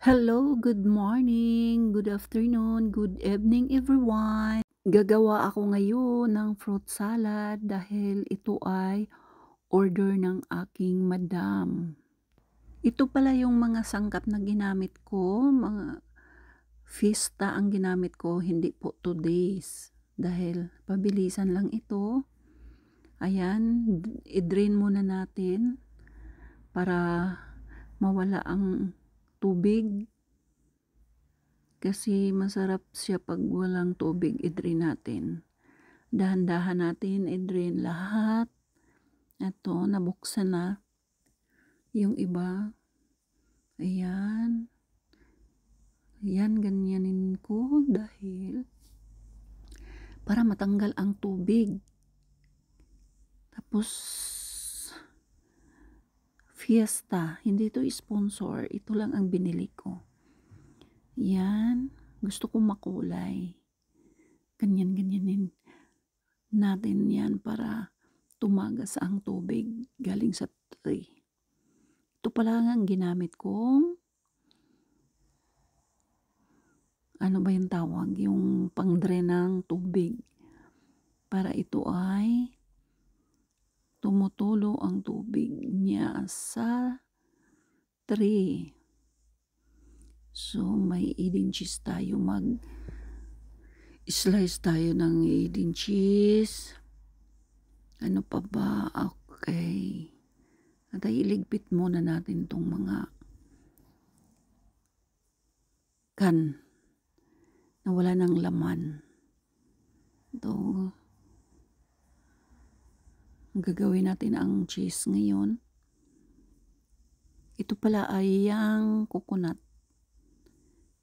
Hello, good morning, good afternoon, good evening everyone. Gagawa ako ngayon ng fruit salad dahil ito ay order ng aking madam. Ito pala yung mga sangkap na ginamit ko, mga Fista ang ginamit ko, hindi po 2 days. Dahil pabilisan lang ito. Ayan, i-drain muna natin para mawala ang tubig. Kasi masarap siya pag walang tubig, i-drain natin. Dahan-dahan natin i-drain lahat. Ito, nabuksan na. Yung iba. Ayan. Ayan, ganyanin ko dahil para matanggal ang tubig. Tapos, Fiesta. Hindi ito sponsor. Ito lang ang binili ko. Yan. Gusto ko makulay. Ganyan-ganyanin natin yan para tumagas ang tubig galing sa tray. Ito pala ang ginamit kong ano ba yung tawag? Yung pang-drain ng tubig. Para ito ay tumutulo ang tubig niya sa tray. So, may Eden cheese tayo. Mag-slice tayo ng Eden cheese. Ano pa ba? Okay. At ay iligpit muna natin itong mga kan na wala ng laman. Ito. Gagawin natin ang cheese ngayon. Ito pala ay yung coconut.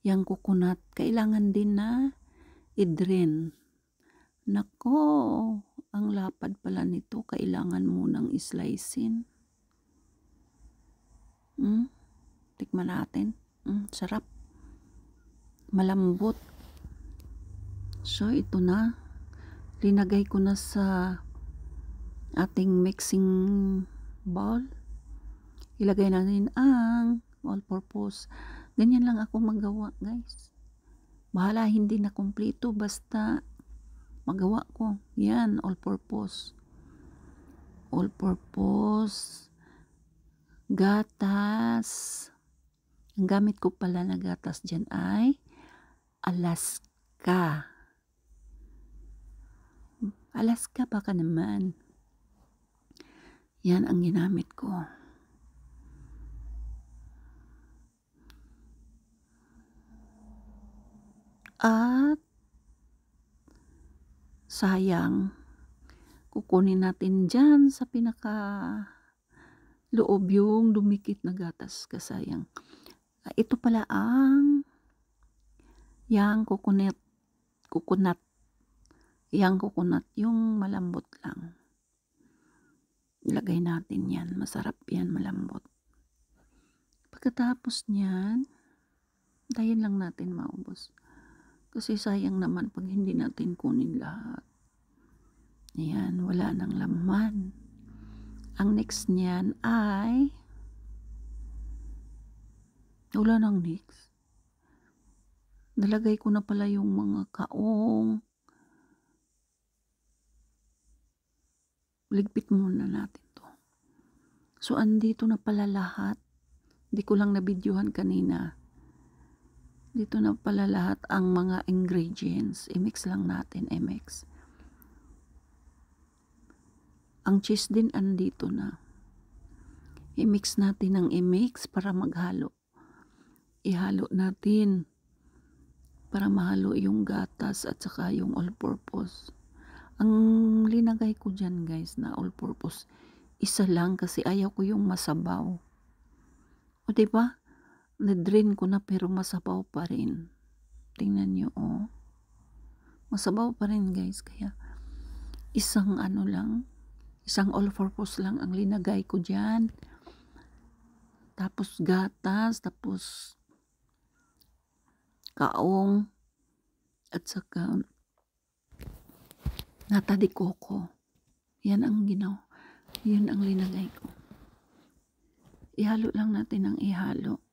Yung coconut, kailangan din na i-drain. Nako, ang lapad pala nito. Kailangan munang islicein. Tikman natin. Sarap. Malambot. So, ito na. Linagay ko na sa ating mixing bowl. Ilagay natin ang all-purpose. Ganyan lang ako magawa, guys. Bahala, hindi na kumpleto. Basta magawa ko. Yan, all-purpose. All-purpose. Gatas. Ang gamit ko pala na gatas dyan ay Alaska. Alaska baka naman. Yan ang ginamit ko. At sayang, kukunin natin dyan sa pinaka loob yung dumikit na gatas, kasayang. Ito pala ang yang coconut. Yang coconut, yung malambot lang. Ilagay natin yan. Masarap yan, malambot. Pagkatapos niyan, tayin lang natin maubos. Kasi sayang naman pag hindi natin kunin lahat. Ayan, wala nang laman. Ang next niyan ay wala nang next. Nalagay ko na pala yung mga kaong. Ligpit muna natin to. So, andito na pala lahat. Hindi ko lang na-videohan kanina. Dito na pala lahat ang mga ingredients. I-mix lang natin, i-mix. Ang cheese din andito na. I-mix natin ang i-mix para maghalo. Ihalo natin para mahalo yung gatas at saka yung all-purpose. Ang linagay ko dyan, guys, na all-purpose, isa lang kasi ayaw ko yung masabaw. O diba? Na-drain ko na pero masabaw pa rin. Tingnan nyo, oh. Masabaw pa rin, guys. Kaya isang ano lang, isang all-purpose lang ang linagay ko dyan. Tapos gatas, tapos kaong, at saka nata de coco. Yan ang yan ang linagay ko. Ihalo lang natin ang ihalo.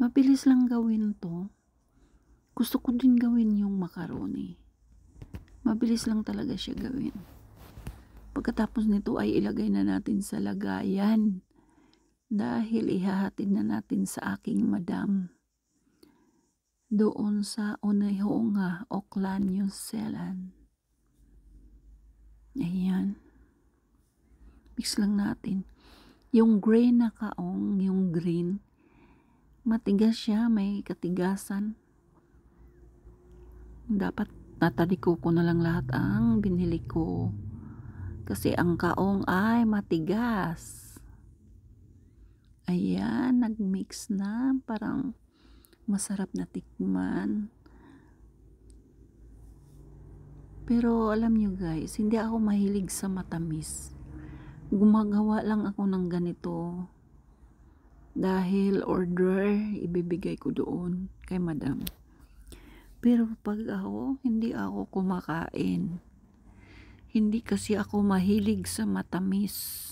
Mabilis lang gawin 'to. Gusto ko din gawin yung macaroni. Mabilis lang talaga siya gawin. Pagkatapos nito ay ilagay na natin sa lagayan dahil ihahatid na natin sa aking madam doon sa Onehonga, Auckland, New Zealand. Ayan. Mix lang natin. Yung green na kaong, yung green, matigas siya, may katigasan. Dapat nataliko ko na lang lahat ang binili ko. Kasi ang kaong ay matigas. Ayan, nagmix na. Parang masarap na tikman. Pero alam nyo guys, hindi ako mahilig sa matamis. Gumagawa lang ako ng ganito. Dahil order, ibibigay ko doon kay madam. Pero pag ako, hindi ako kumakain. Hindi kasi ako mahilig sa matamis.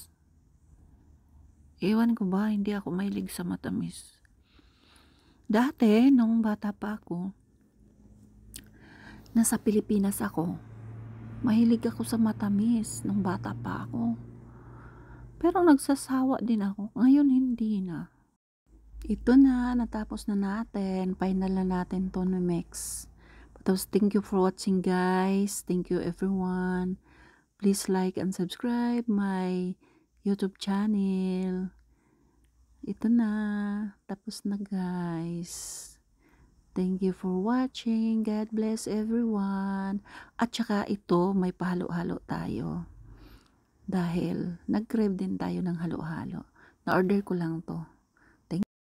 Ewan ko ba, hindi ako mahilig sa matamis. Dati, nung bata pa ako, nasa Pilipinas ako, mahilig ako sa matamis nung bata pa ako. Pero nagsasawa din ako. Ngayon, hindi na. Ito na, natapos na natin. Final na natin to na mix. Tapos, thank you for watching guys. Thank you everyone. Please like and subscribe my YouTube channel. Ito na. Tapos na guys. Thank you for watching. God bless everyone. At saka ito, may pahalo-halo tayo. Dahil nag-crave din tayo ng halo-halo. Na-order ko lang to.